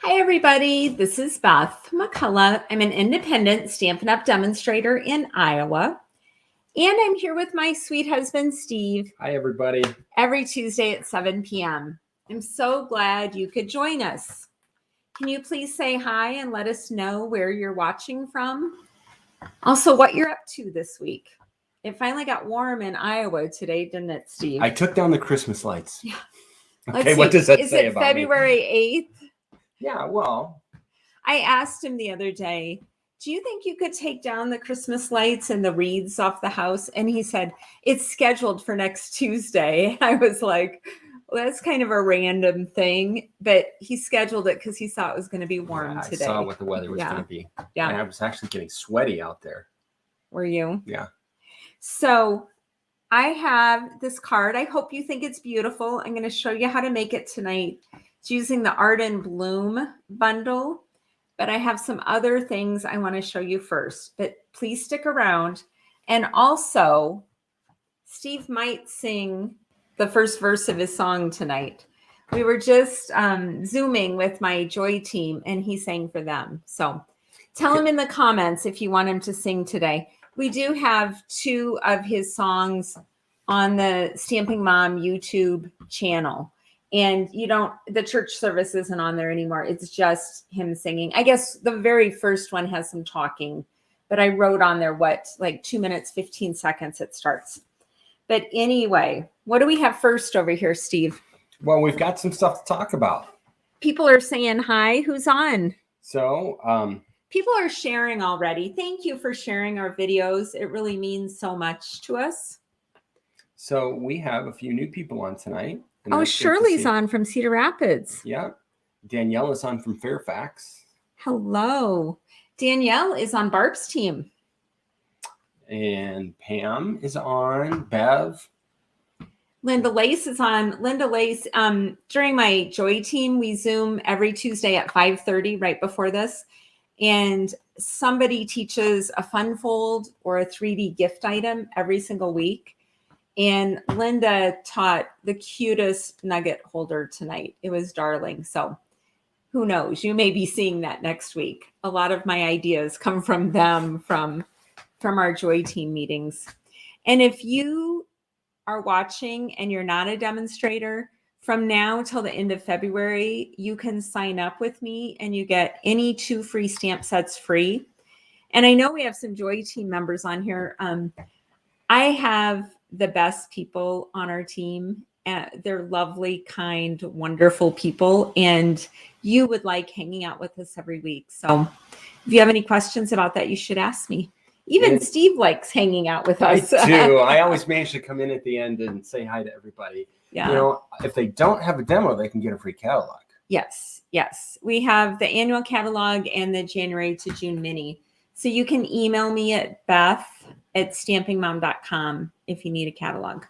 Hi, everybody. This is Beth McCullough. I'm an independent Stampin' Up! Demonstrator in Iowa. And I'm here with my sweet husband, Steve. Hi, everybody. Every Tuesday at 7 p.m. I'm so glad you could join us. Can you please say hi and let us know where you're watching from? Also, what you're up to this week. It finally got warm in Iowa today, didn't it, Steve? I took down the Christmas lights. Yeah. Okay, what does that say about February me? 8th? Yeah, well. I asked him the other day, do you think you could take down the Christmas lights and the wreaths off the house? And he said, it's scheduled for next Tuesday. I was like, well, that's kind of a random thing, but he scheduled it because he saw it was going to be warm today. I saw what the weather was going to be. Yeah. And I was actually getting sweaty out there. Were you? Yeah. So I have this card. I hope you think it's beautiful. I'm going to show you how to make it tonight. It's using the Art and Bloom bundle, but I have some other things I want to show you first, but please stick around. And also, Steve might sing the first verse of his song tonight. We were just Zooming with my Joy team, and he sang for them. So tell him in the comments if you want him to sing today. We do have 2 of his songs on the Stamping Mom YouTube channel. And the church service isn't on there anymore. It's just him singing. I guess the very first one has some talking, but I wrote on there like 2 minutes, 15 seconds it starts. But anyway, what do we have first over here, Steve? Well, we've got some stuff to talk about. People are saying hi. Who's on? So, people are sharing already. Thank you for sharing our videos. It really means so much to us. So we have a few new people on tonight. Oh, Shirley's on from Cedar Rapids. Yeah. Danielle is on from Fairfax. Hello. Danielle is on Barb's team. And Pam is on. Bev. Linda Lace is on. Linda Lace, during my Joy team, we Zoom every Tuesday at 5:30 right before this. And somebody teaches a fun fold or a 3D gift item every single week. And Linda taught the cutest nugget holder tonight. It was darling. So who knows? You may be seeing that next week. A lot of my ideas come from them, from our Joy team meetings. And if you are watching and you're not a demonstrator, from now till the end of February, you can sign up with me and you get any 2 free stamp sets free. And I know we have some Joy team members on here. I have the best people on our team. They're lovely, kind, wonderful people, and you would like hanging out with us every week. So if you have any questions about that, you should ask me. Even Steve likes hanging out with us. I do. I always manage to come in at the end and say hi to everybody. Yeah. If they don't have a demo, they can get a free catalog. Yes. We have the annual catalog and the January to June mini. So you can email me at beth@stampingmom.com if you need a catalog.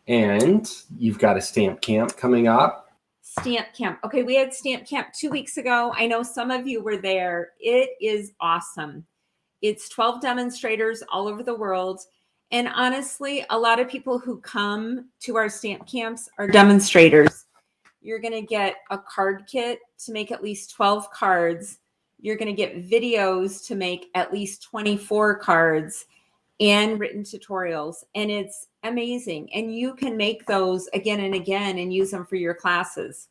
And you've got a stamp camp coming up. Stamp camp. Okay, we had stamp camp 2 weeks ago. I know some of you were there. It is awesome. It's 12 demonstrators all over the world. And honestly, a lot of people who come to our stamp camps are demonstrators. You're going to get a card kit to make at least 12 cards. You're going to get videos to make at least 24 cards and written tutorials. And it's amazing. And you can make those again and again and use them for your classes.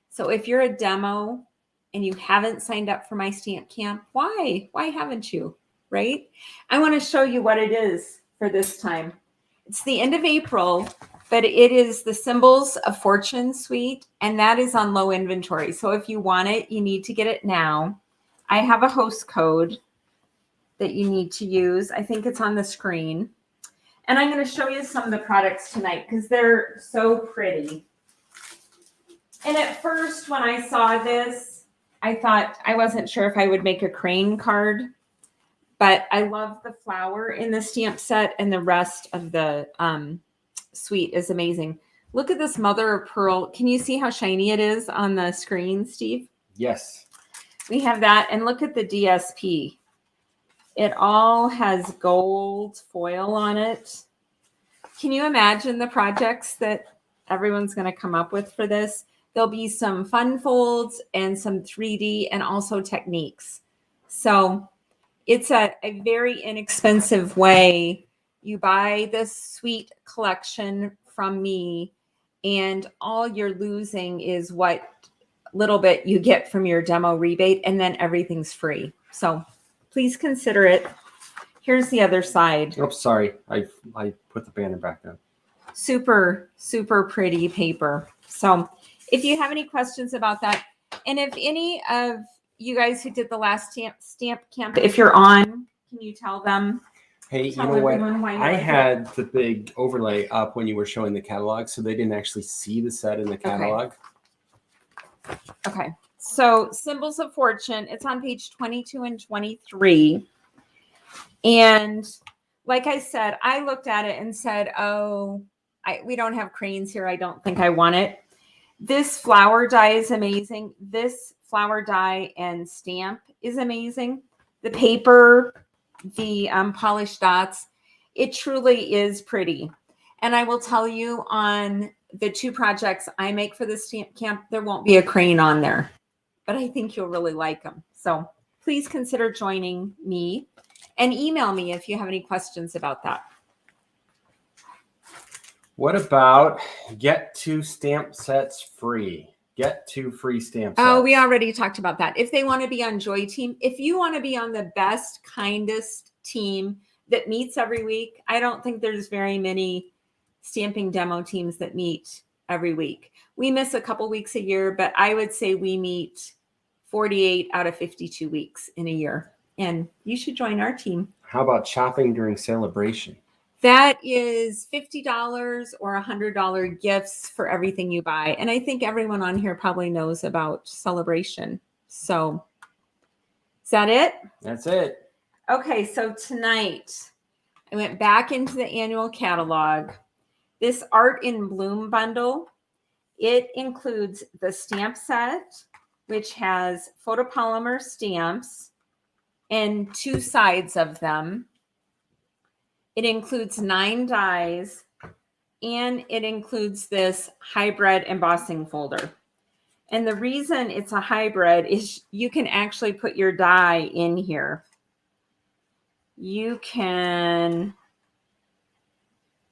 So if you're a demo and you haven't signed up for my stamp camp, why? Why haven't you? Right? I want to show you what it is for this time. It's the end of April, but it is the Symbols of Fortune suite, and that is on low inventory. So if you want it, you need to get it now. I have a host code that you need to use. I think it's on the screen. And I'm going to show you some of the products tonight because they're so pretty. And at first, when I saw this, I thought I wasn't sure if I would make a crane card, but I love the flower in the stamp set, and the rest of the suite is amazing. Look at this mother of pearl. Can you see how shiny it is on the screen, Steve? Yes. We have that. And look at the DSP. It all has gold foil on it. Can you imagine the projects that everyone's going to come up with for this? There'll be some fun folds and some 3D and also techniques. So it's a very inexpensive way. You buy this sweet collection from me, and all you're losing is what little bit you get from your demo rebate, and then everything's free. So please consider it. Here's the other side. Oh, sorry. I put the banner back up. Super, super pretty paper. So if you have any questions about that, and if any of you guys who did the last stamp camp, if you're on, can you tell them? Hey, you know what? I had the big overlay up when you were showing the catalog, so they didn't actually see the set in the catalog. Okay. So Symbols of Fortune, it's on page 22 and 23. And like I said, I looked at it and said, oh, we don't have cranes here. I don't think I want it. This flower die is amazing. This flower die and stamp is amazing. The paper, the polished dots, it truly is pretty. And I will tell you, on the 2 projects I make for the stamp camp, there won't be a crane on there, but I think you'll really like them. So please consider joining me, and email me if you have any questions about that. What about get 2 stamp sets free? Get 2 free stamp sets. Oh, we already talked about that. If they want to be on Joy Team, if you want to be on the best, kindest team that meets every week, I don't think there's very many stamping demo teams that meet every week. We miss a couple weeks a year, but I would say we meet 48 out of 52 weeks in a year. And you should join our team. How about shopping during celebration? That is $50 or $100 gifts for everything you buy. And I think everyone on here probably knows about Celebration. So is that it? That's it. Okay, so tonight I went back into the annual catalog. This Art in Bloom bundle, it includes the stamp set, which has photopolymer stamps and 2 sides of them. It includes 9 dies, and it includes this hybrid embossing folder. And the reason it's a hybrid is you can actually put your die in here. You can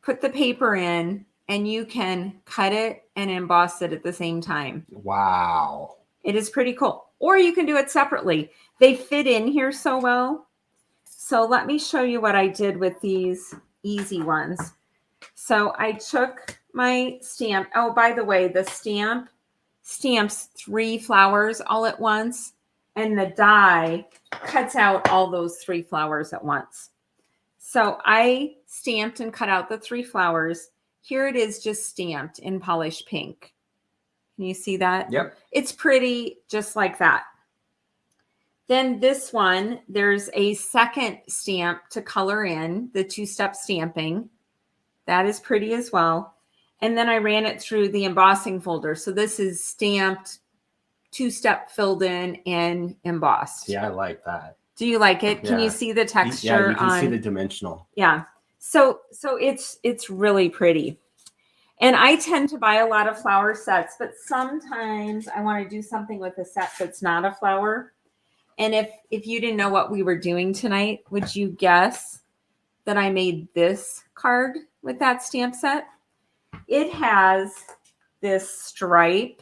put the paper in, and you can cut it and emboss it at the same time. Wow. It is pretty cool. Or you can do it separately. They fit in here so well. So let me show you what I did with these easy ones. So I took my stamp. Oh, by the way, the stamp stamps 3 flowers all at once, and the die cuts out all those 3 flowers at once. So I stamped and cut out the 3 flowers. Here it is, just stamped in polished pink. Can you see that? Yep. It's pretty, just like that. Then this one, there's a second stamp to color in, the 2-step stamping. That is pretty as well. And then I ran it through the embossing folder. So this is stamped, 2-step filled in, and embossed. Yeah, I like that. Do you like it? Yeah. Can you see the texture? Yeah, you can see the dimensional. Yeah. So it's really pretty. And I tend to buy a lot of flower sets, but sometimes I want to do something with a set that's not a flower. And if you didn't know what we were doing tonight, would you guess that I made this card with that stamp set? It has this stripe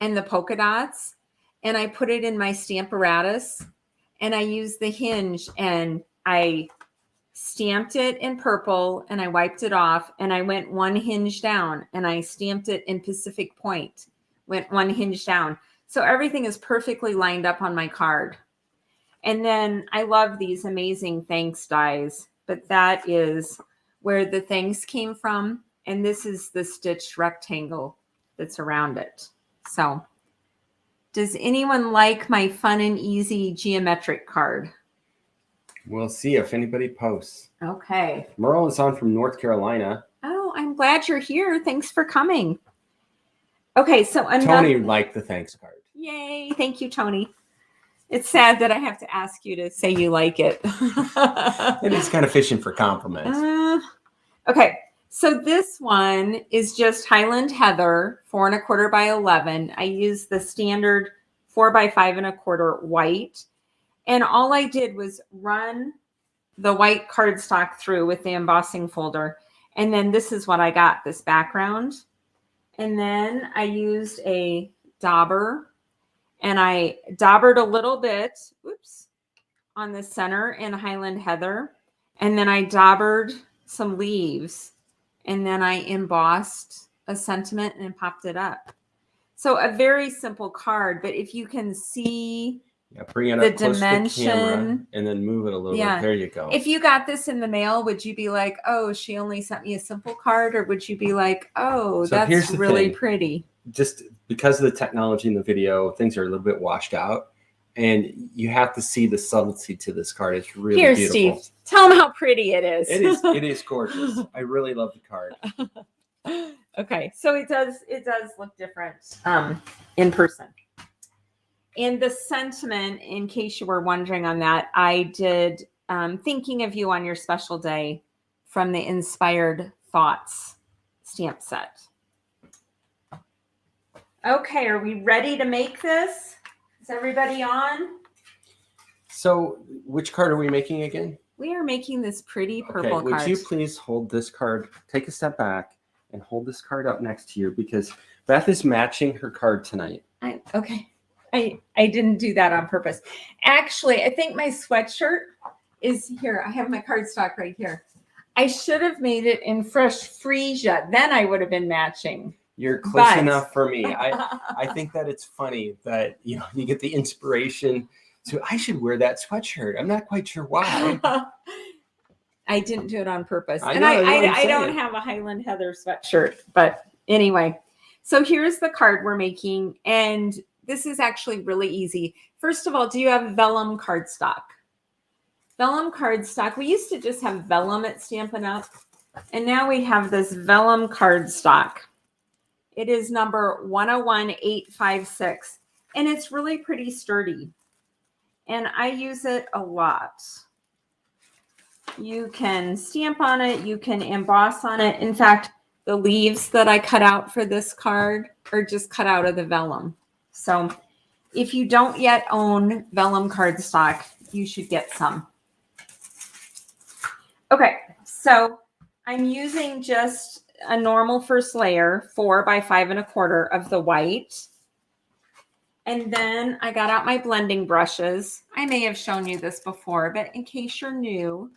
and the polka dots, and I put it in my Stamparatus, and I used the hinge, and I stamped it in purple, and I wiped it off, and I went 1 hinge down, and I stamped it in Pacific Point, went 1 hinge down. So everything is perfectly lined up on my card. And then I love these amazing thanks dies, but that is where the thanks came from. And this is the stitched rectangle that's around it. So does anyone like my fun and easy geometric card? We'll see if anybody posts. Okay. Merle is on from North Carolina. Oh, I'm glad you're here. Thanks for coming. Okay, so Tony liked the thanks card. Yay. Thank you, Tony. It's sad that I have to ask you to say you like it. It is kind of fishing for compliments. Okay. So this one is just Highland Heather, 4 1/4 by 11. I used the standard 4 by 5 1/4 white. And all I did was run the white cardstock through with the embossing folder. And then this is what I got, this background. And then I used a dauber, and I daubered a little bit, oops, on the center in Highland Heather. And then I daubered some leaves, and then I embossed a sentiment and popped it up. So a very simple card, but if you can see bring it up close to the camera and then move it a little bit. There you go. If you got this in the mail, would you be like, oh, she only sent me a simple card? Or would you be like, oh, so that's really pretty? Just because of the technology in the video, things are a little bit washed out. And you have to see the subtlety to this card. It's really beautiful. Steve, tell them how pretty it is. It is gorgeous. I really love the card. Okay, so it does look different in person. And the sentiment, in case you were wondering on that, I did Thinking of You on Your Special Day from the Inspired Thoughts stamp set. Okay, are we ready to make this? Is everybody on? So which card are we making again? We are making this pretty purple card. Would you please hold this card, take a step back, and hold this card up next to you, because Beth is matching her card tonight. Okay. I didn't do that on purpose. Actually, I think my sweatshirt is here. I have my cardstock right here. I should have made it in fresh freesia. Then I would have been matching. You're close enough for me. I think that it's funny that you get the inspiration to, I should wear that sweatshirt. I'm not quite sure why. I didn't do it on purpose. I don't have a Highland Heather sweatshirt, but anyway. So here's the card we're making, and this is actually really easy. First of all, do you have Vellum Cardstock? Vellum Cardstock. We used to just have Vellum at Stampin' Up, and now we have this Vellum Cardstock. It is number 101856, and it's really pretty sturdy, and I use it a lot. You can stamp on it. You can emboss on it. In fact, the leaves that I cut out for this card are just cut out of the vellum. So if you don't yet own Vellum Cardstock, you should get some. Okay, so I'm using just a normal first layer, 4 by 5 1/4 of the white. And then I got out my blending brushes. I may have shown you this before, but in case you're new,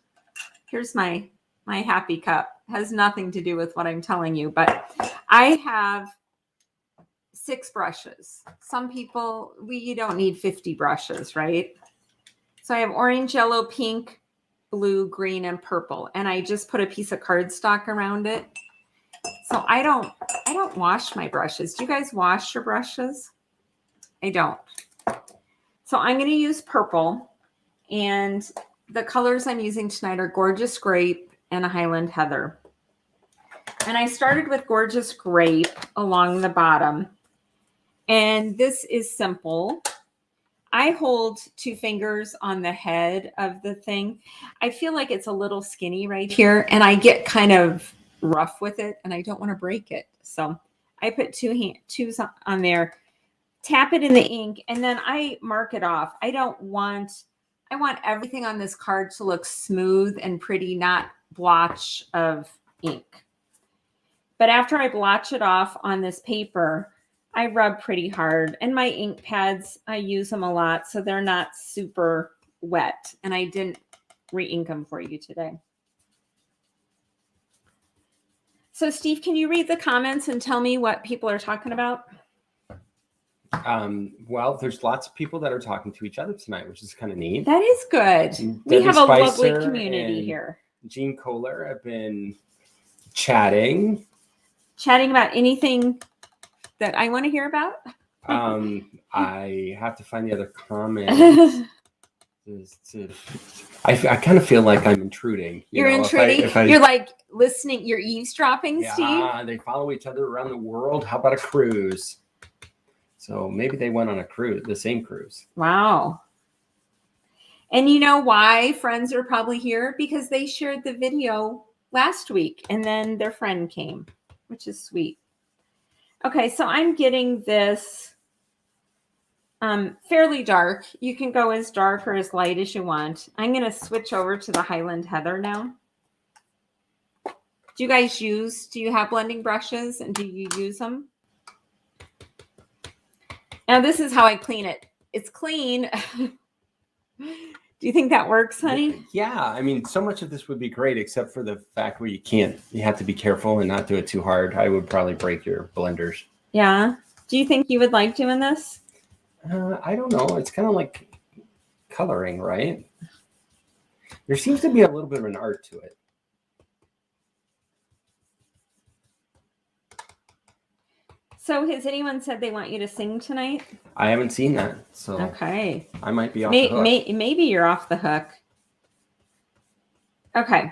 here's my happy cup. It has nothing to do with what I'm telling you, but I have 6 brushes. Some people, you don't need 50 brushes, right? So I have orange, yellow, pink, blue, green, and purple. And I just put a piece of cardstock around it. So I don't wash my brushes. Do you guys wash your brushes? I don't. So I'm going to use purple, and the colors I'm using tonight are Gorgeous Grape and a Highland Heather. And I started with Gorgeous Grape along the bottom. And this is simple. I hold 2 fingers on the head of the thing. I feel like it's a little skinny right here, and I get kind of rough with it, and I don't want to break it. So I put 2 on there, tap it in the ink, and then I mark it off. I want everything on this card to look smooth and pretty, not blotch of ink. But after I blotch it off on this paper, I rub pretty hard, and my ink pads, I use them a lot, so they're not super wet, and I didn't re-ink them for you today. So Steve, can you read the comments and tell me what people are talking about? Well, there's lots of people that are talking to each other tonight, which is kind of neat. That is good. We have a lovely community here. Jean Kohler have been chatting about anything that I want to hear about. I have to find the other comment. I kind of feel like I'm intruding. You're intruding? You're like listening, you're eavesdropping, Steve? Yeah, they follow each other around the world. How about a cruise? So maybe they went on a cruise, the same cruise. Wow. And you know why friends are probably here? Because they shared the video last week, and then their friend came, which is sweet. Okay, so I'm getting this fairly dark. You can go as dark or as light as you want. I'm going to switch over to the Highland Heather now. Do you have blending brushes, and do you use them? Now this is how I clean it. It's clean. Do you think that works, honey? Yeah, I mean, so much of this would be great, except for the fact where you have to be careful and not do it too hard. I would probably break your blenders. Yeah. Do you think you would like doing this? I don't know. It's kind of like coloring, right? There seems to be a little bit of an art to it. So has anyone said they want you to sing tonight? I haven't seen that, so okay. I might be off the hook. Maybe you're off the hook. Okay.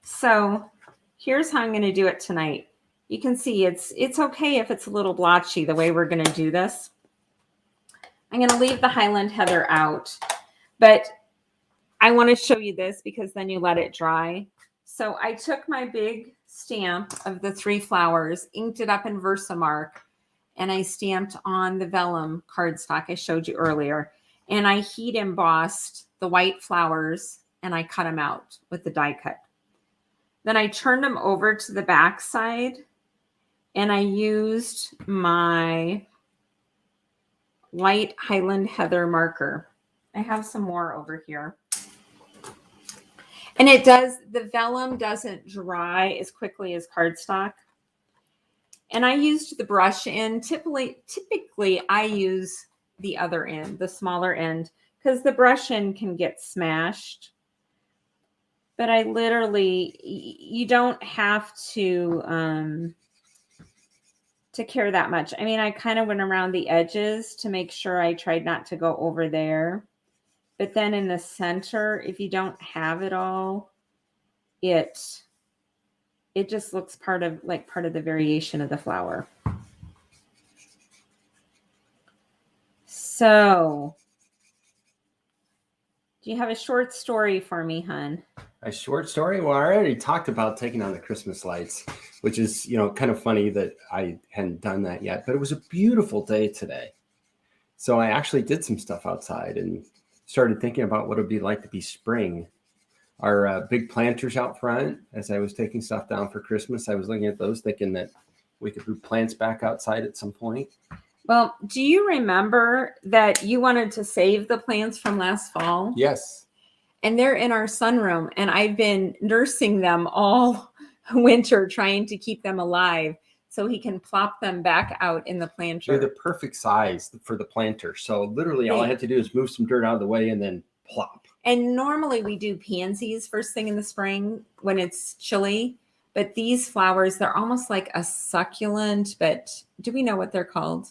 So here's how I'm going to do it tonight. You can see it's okay if it's a little blotchy the way we're going to do this. I'm going to leave the Highland Heather out, but I want to show you this because then you let it dry. So I took my big stamp of the 3 flowers, inked it up in Versamark, and I stamped on the Vellum cardstock I showed you earlier. And I heat embossed the white flowers and I cut them out with the die cut. Then I turned them over to the back side and I used my light Highland Heather marker. I have some more over here. And the vellum doesn't dry as quickly as cardstock. And I used the brush end. Typically I use the other end, the smaller end, because the brush end can get smashed. But I literally, you don't have to care that much. I mean, I kind of went around the edges to make sure I tried not to go over there. But then in the center, if you don't have it all, it just looks part of the variation of the flower. So, do you have a short story for me, hon? A short story? Well, I already talked about taking on the Christmas lights, which is, kind of funny that I hadn't done that yet. But it was a beautiful day today. So I actually did some stuff outside and started thinking about what it would be like to be spring. Our big planters out front, as I was taking stuff down for Christmas, I was looking at those thinking that we could put plants back outside at some point. Well, do you remember that you wanted to save the plants from last fall? Yes. And they're in our sunroom, and I've been nursing them all winter, trying to keep them alive so he can plop them back out in the planter. They're the perfect size for the planter. So literally all I had to do is move some dirt out of the way and then plop. And normally we do pansies first thing in the spring when it's chilly. But these flowers, they're almost like a succulent, but do we know what they're called?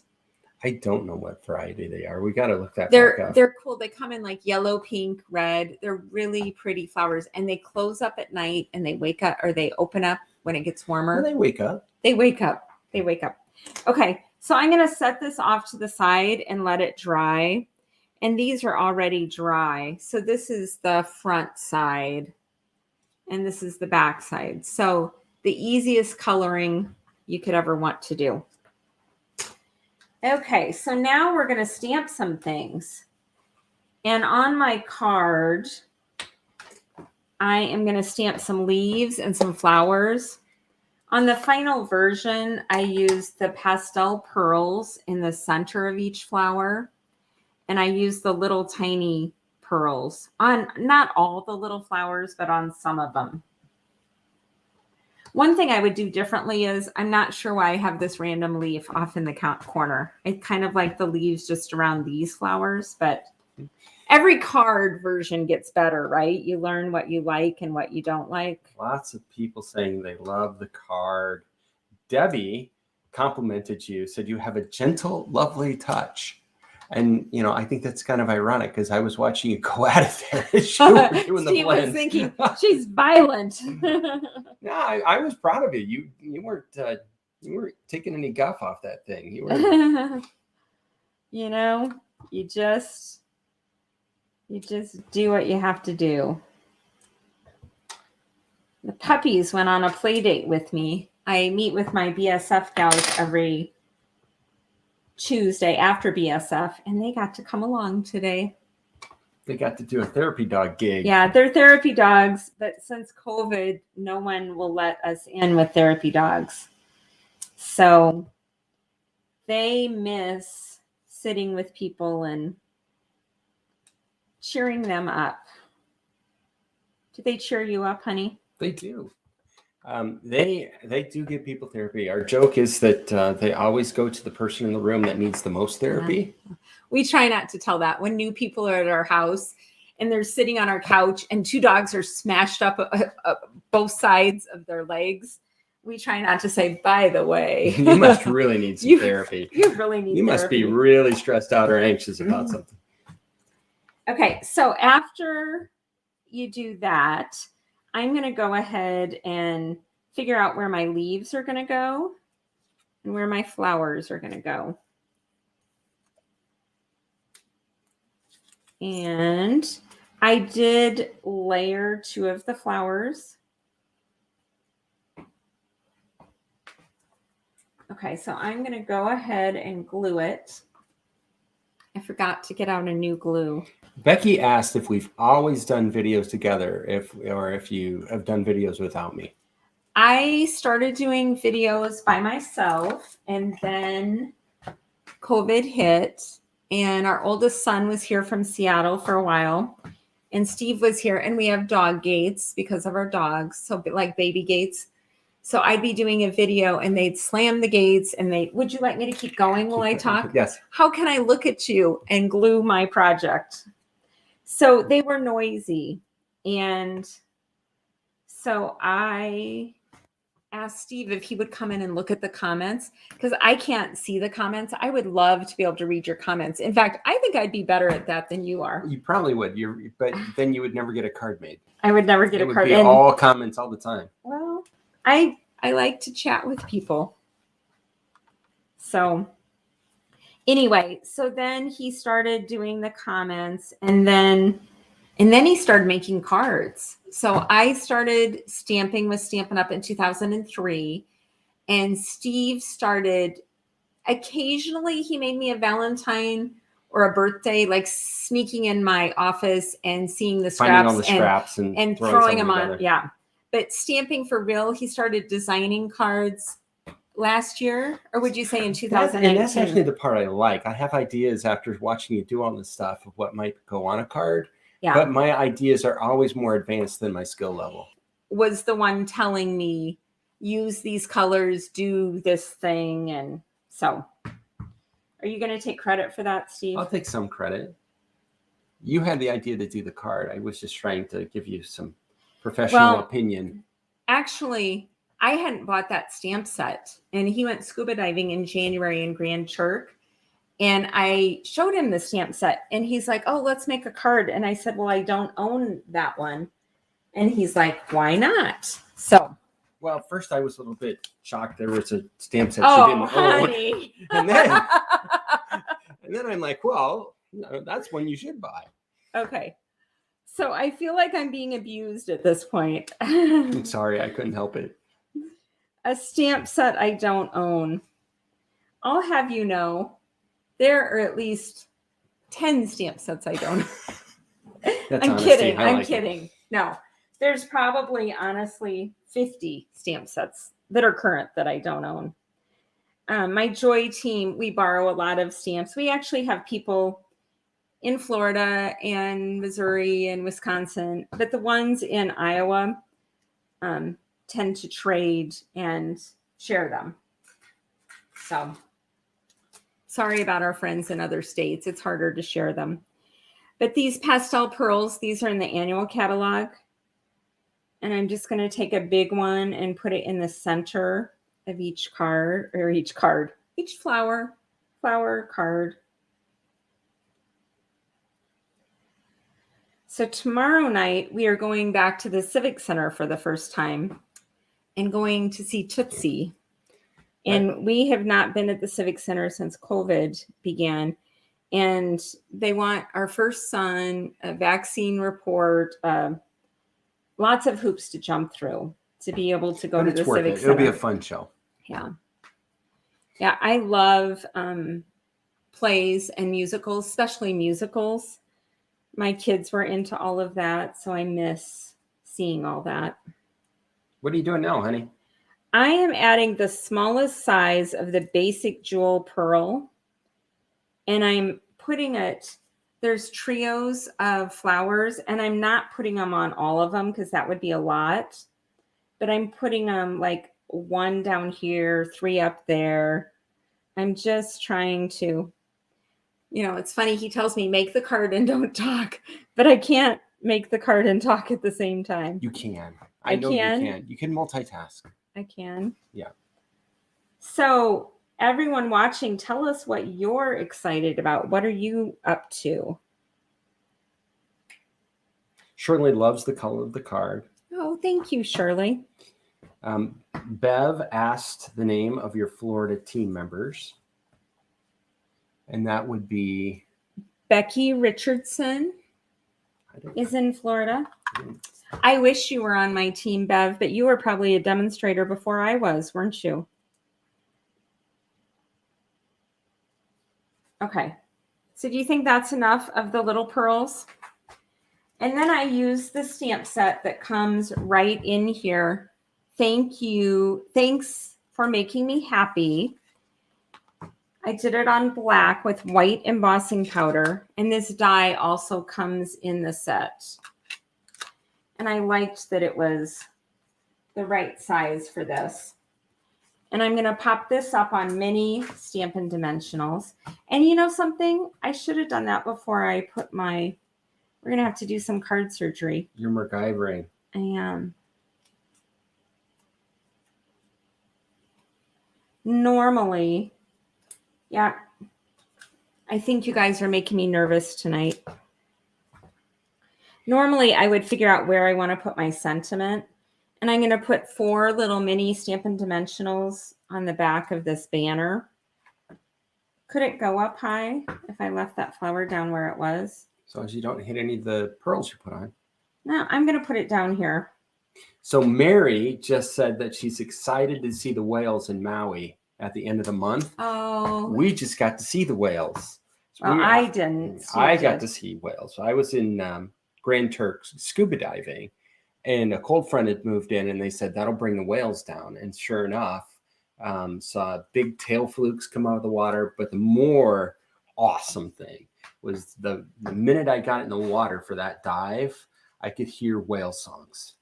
I don't know what variety they are. We got to look that back up. They're cool. They come in like yellow, pink, red. They're really pretty flowers. And they close up at night and they wake up, or they open up when it gets warmer. Well, they wake up. They wake up. They wake up. Okay. So I'm going to set this off to the side and let it dry. And these are already dry. So this is the front side and this is the back side. So the easiest coloring you could ever want to do. Okay, so now we're going to stamp some things. And on my card, I am going to stamp some leaves and some flowers. On the final version, I used the pastel pearls in the center of each flower. And I used the little tiny pearls on not all the little flowers, but on some of them. One thing I would do differently is, I'm not sure why I have this random leaf off in the corner. I kind of like the leaves just around these flowers, but every card version gets better, right? You learn what you like and what you don't like. Lots of people saying they love the card. Debbie complimented you, said you have a gentle, lovely touch. And, I think that's kind of ironic because I was watching you go at it there as you were doing the blend. She was thinking, she's violent. Yeah, I was proud of you. You weren't taking any guff off that thing. You were. You just do what you have to do. The puppies went on a play date with me. I meet with my BSF gals every Tuesday after BSF, and they got to come along today. They got to do a therapy dog gig. Yeah, they're therapy dogs, but since COVID, no one will let us in with therapy dogs. So they miss sitting with people and cheering them up. Do they cheer you up, honey? They do. They do give people therapy. Our joke is that they always go to the person in the room that needs the most therapy. We try not to tell that when new people are at our house and they're sitting on our couch and two dogs are smashed up both sides of their legs. We try not to say, by the way. You must really need some therapy. You really need therapy. You must be really stressed out or anxious about something. Okay, so after you do that, I'm going to go ahead and figure out where my leaves are going to go and where my flowers are going to go. And I did layer 2 of the flowers. Okay, so I'm going to go ahead and glue it. I forgot to get out a new glue. Becky asked if we've always done videos together, or if you have done videos without me. I started doing videos by myself, and then COVID hit, and our oldest son was here from Seattle for a while, and Steve was here, and we have dog gates because of our dogs, so like baby gates. So I'd be doing a video and they'd slam the gates and would you like me to keep going while I talk? Yes. How can I look at you and glue my project? So they were noisy. And so I asked Steve if he would come in and look at the comments because I can't see the comments. I would love to be able to read your comments. In fact, I think I'd be better at that than you are. You probably would. But then you would never get a card made. I would never get a card. It would be all comments all the time. Well, I like to chat with people. So anyway, so then he started doing the comments and then he started making cards. So I started stamping with Stampin' Up! In 2003. And Steve started, occasionally he made me a Valentine or a birthday, like sneaking in my office and seeing the scraps. Finding all the scraps and throwing them on. Yeah. But stamping for real, he started designing cards last year, or would you say in 2018? And that's actually the part I like. I have ideas after watching you do all this stuff of what might go on a card. Yeah. But my ideas are always more advanced than my skill level. Was the one telling me, use these colors, do this thing. And so are you going to take credit for that, Steve? I'll take some credit. You had the idea to do the card. I was just trying to give you some professional opinion. Actually, I hadn't bought that stamp set, and he went scuba diving in January in Grand Turk, and I showed him the stamp set, and he's like, oh, let's make a card. And I said, well, I don't own that one. And he's like, why not? So, well, first I was a little bit shocked there was a stamp set she didn't honey. own. And then I'm like, well, no, that's one you should buy. Okay. So I feel like I'm being abused at this point. I'm sorry, I couldn't help it. A stamp set I don't own. I'll have you know, there are at least 10 stamp sets I don't own. I'm kidding. I'm kidding. No, there's probably, honestly, 50 stamp sets that are current that I don't own. My Joy team, we borrow a lot of stamps. We actually have people in Florida and Missouri and Wisconsin, but the ones in Iowa tend to trade and share them. So sorry about our friends in other states. It's harder to share them. But these pastel pearls, these are in the annual catalog. And I'm just going to take a big one and put it in the center of each card, or each flower card. So tomorrow night, we are going back to the Civic Center for the first time and going to see Tootsie. And we have not been at the Civic Center since COVID began. And they want our first son, a vaccine report, lots of hoops to jump through to be able to go But to it's the worth Civic it. Center. It'll be a fun show. Yeah. Yeah, I love plays and musicals, especially musicals. My kids were into all of that, so I miss seeing all that. What are you doing now, honey? I am adding the smallest size of the basic jewel pearl, and I'm putting it, there's trios of flowers, and I'm not putting them on all of them because that would be a lot, but I'm putting them like 1 down here, 3 up there. I'm just trying to, it's funny. He tells me make the card and don't talk, but I can't make the card and talk at the same time. You can. I know can? you can. You can multitask. I can. Yeah. So everyone watching, tell us what you're excited about. What are you up to? Shirley loves the color of the card. Oh, thank you, Shirley. Bev asked the name of your Florida team members, and that would be Becky Richardson is in Florida. I wish you were on my team, Bev, but you were probably a demonstrator before I was, weren't you? Okay. So do you think that's enough of the little pearls? And then I use the stamp set that comes right in here. Thank you. Thanks for making me happy. I did it on black with white embossing powder. And this die also comes in the set. And I liked that it was the right size for this. And I'm going to pop this up on mini Stampin' Dimensionals. And you know something? I should have done that before I put my... We're going to have to do some card surgery. You're MacGyvering. I am. Normally, yeah, I think you guys are making me nervous tonight. Normally, I would figure out where I want to put my sentiment. And I'm going to put 4 little mini Stampin' Dimensionals on the back of this banner. Could it go up high if I left that flower down where it was? So as you don't hit any of the pearls you put on. No, I'm going to put it down here. So Mary just said that she's excited to see the whales in Maui at the end of the month. Oh. We just got to see the whales. Well, I didn't. I got to see whales. I was in Grand Turk scuba diving, and a cold front had moved in, and they said that'll bring the whales down. And sure enough, saw big tail flukes come out of the water. But the more awesome thing was the minute I got in the water for that dive, I could hear whale songs.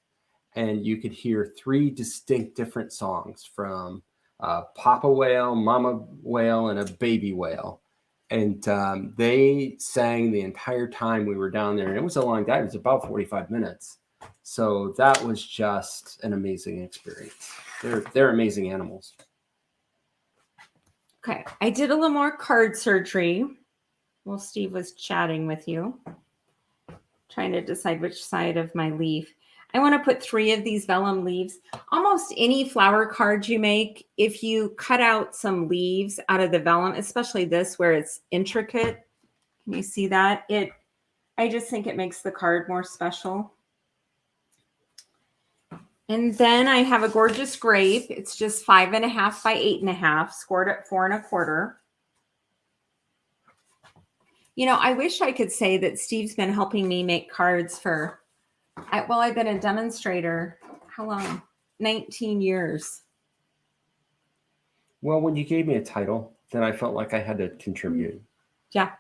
And you could hear 3 distinct different songs from Papa whale, Mama whale, and a baby whale. And they sang the entire time we were down there. And it was a long dive. It was about 45 minutes. So that was just an amazing experience. They're amazing animals. Okay, I did a little more card surgery while Steve was chatting with you, trying to decide which side of my leaf. I want to put 3 of these vellum leaves. Almost any flower card you make, if you cut out some leaves out of the vellum, especially this where it's intricate, can you see that? I just think it makes the card more special. And then I have a gorgeous grape. It's just 5.5 by 8.5, scored at 4 1/4. You know, I wish I could say that Steve's been helping me make cards for, I've been a demonstrator. How long? 19 years. Well, when you gave me a title, then I felt like I had to contribute. Yeah.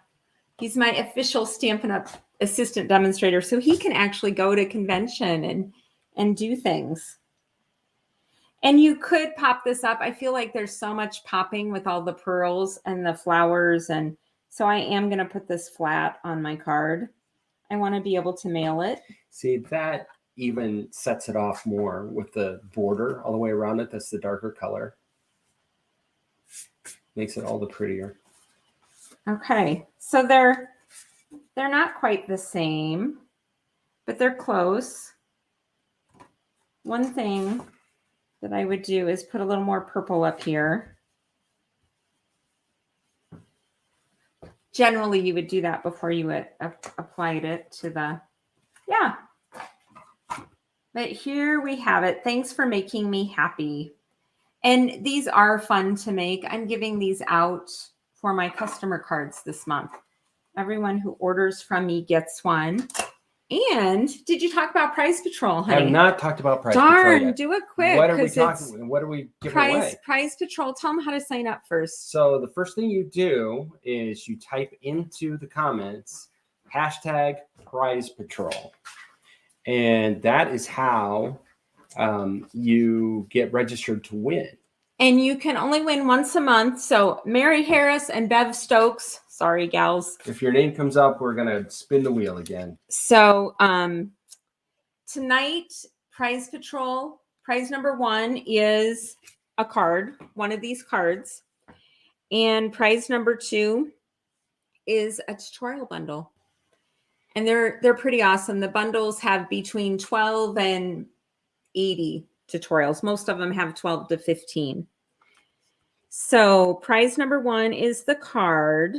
He's my official Stampin' Up! Assistant demonstrator, so he can actually go to convention and do things. And you could pop this up. I feel like there's so much popping with all the pearls and the flowers. And so I am going to put this flat on my card. I want to be able to mail it. See, that even sets it off more with the border all the way around it. That's the darker color. Makes it all the prettier. Okay, so they're not quite the same, but they're close. One thing that I would do is put a little more purple up here. Generally, you would do that before you applied it to the, yeah. But here we have it. Thanks for making me happy. And these are fun to make. I'm giving these out for my customer cards this month. Everyone who orders from me gets one. And did you talk about Prize Patrol, I honey? have not talked about Prize Patrol Darn, yet. do it quick. What are we talking? What are we giving away? Prize Patrol. Tell them how to sign up first. So the first thing you do is you type into the comments hashtag Prize Patrol, and that is how you get registered to win. And you can only win once a month. So Mary Harris and Bev Stokes. Sorry, gals. If your name comes up, we're gonna spin the wheel again. So tonight, Prize Patrol, prize number 1 is a card, one of these cards. And prize number 2 is a tutorial bundle. And they're pretty awesome. The bundles have between 12 and 80 tutorials. Most of them have 12 to 15. So prize number 1 is the card.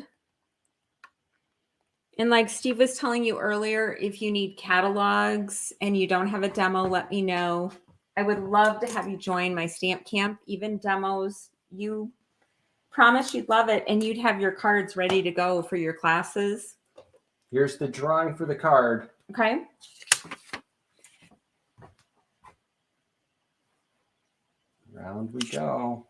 And like Steve was telling you earlier, if you need catalogs and you don't have a demo, let me know. I would love to have you join my stamp camp, even demos. You promise you'd love it, and you'd have your cards ready to go for your classes. Here's the drawing for the card. Okay. Round we go.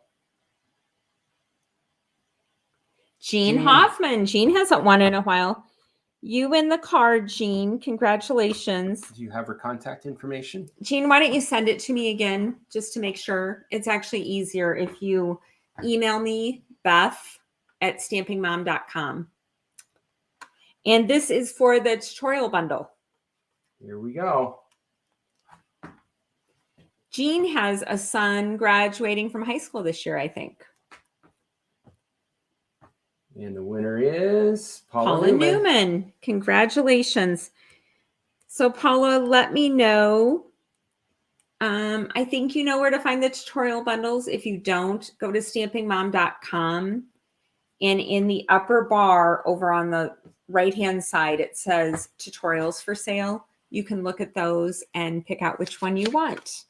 Jean Hoffman. Jean hasn't won in a while. You win the card, Jean. Congratulations. Do you have her contact information? Jean, why don't you send it to me again just to make sure? It's actually easier if you email me, Beth@stampingmom.com. And this is for the tutorial bundle. Here we go. Jean has a son graduating from high school this year, I think. And the winner is Paula Newman. Congratulations. So Paula, let me know. I think you know where to find the tutorial bundles. If you don't, go to stampingmom.com. And in the upper bar over on the right-hand side, it says tutorials for sale. You can look at those and pick out which one you want.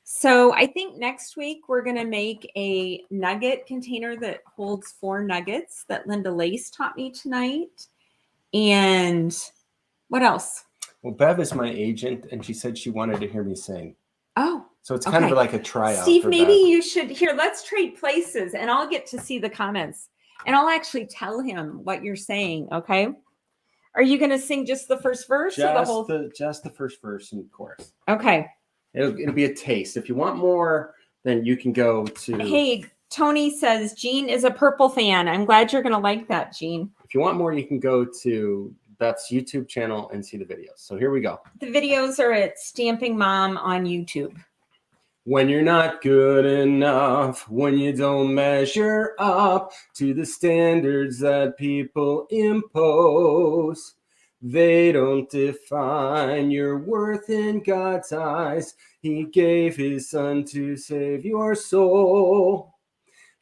So I think next week we're going to make a nugget container that holds 4 nuggets that Linda Lace taught me tonight. And what else? Well, Bev is my agent, and she said she wanted to hear me sing. Oh, so it's kind of like a tryout. Steve, maybe you should here. Let's trade places, and I'll get to see the comments, and I'll actually tell him what you're saying. Okay? Are you going to sing just the first verse or the whole? Just the first verse and chorus. Okay. It'll be a taste. If you want more, then you can go to. Hey, Tony says Jean is a purple fan. I'm glad you're going to like that, Jean. If you want more, you can go to Beth's YouTube channel and see the videos. So here we go. The videos are at Stamping Mom on YouTube. When you're not good enough, when you don't measure up to the standards that people impose, they don't define your worth in God's eyes. He gave his son to save your soul.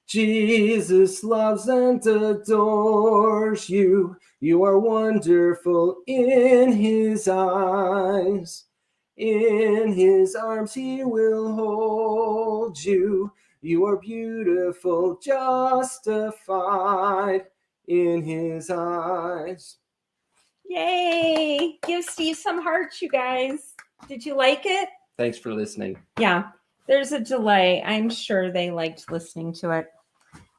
Jesus loves and adores you. You are wonderful in his eyes. In his arms he will hold you. You are beautiful, justified in his eyes. Yay! Give Steve some hearts, you guys. Did you like it? Thanks for listening. Yeah, there's a delay. I'm sure they liked listening to it.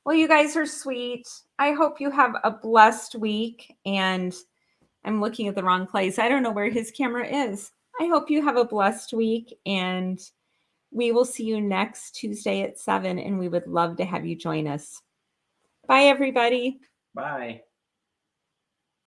Well, you guys are sweet. I hope you have a blessed week. And I'm looking at the wrong place. I don't know where his camera is. I hope you have a blessed week. And we will see you next Tuesday at 7. And we would love to have you join us. Bye, everybody. Bye.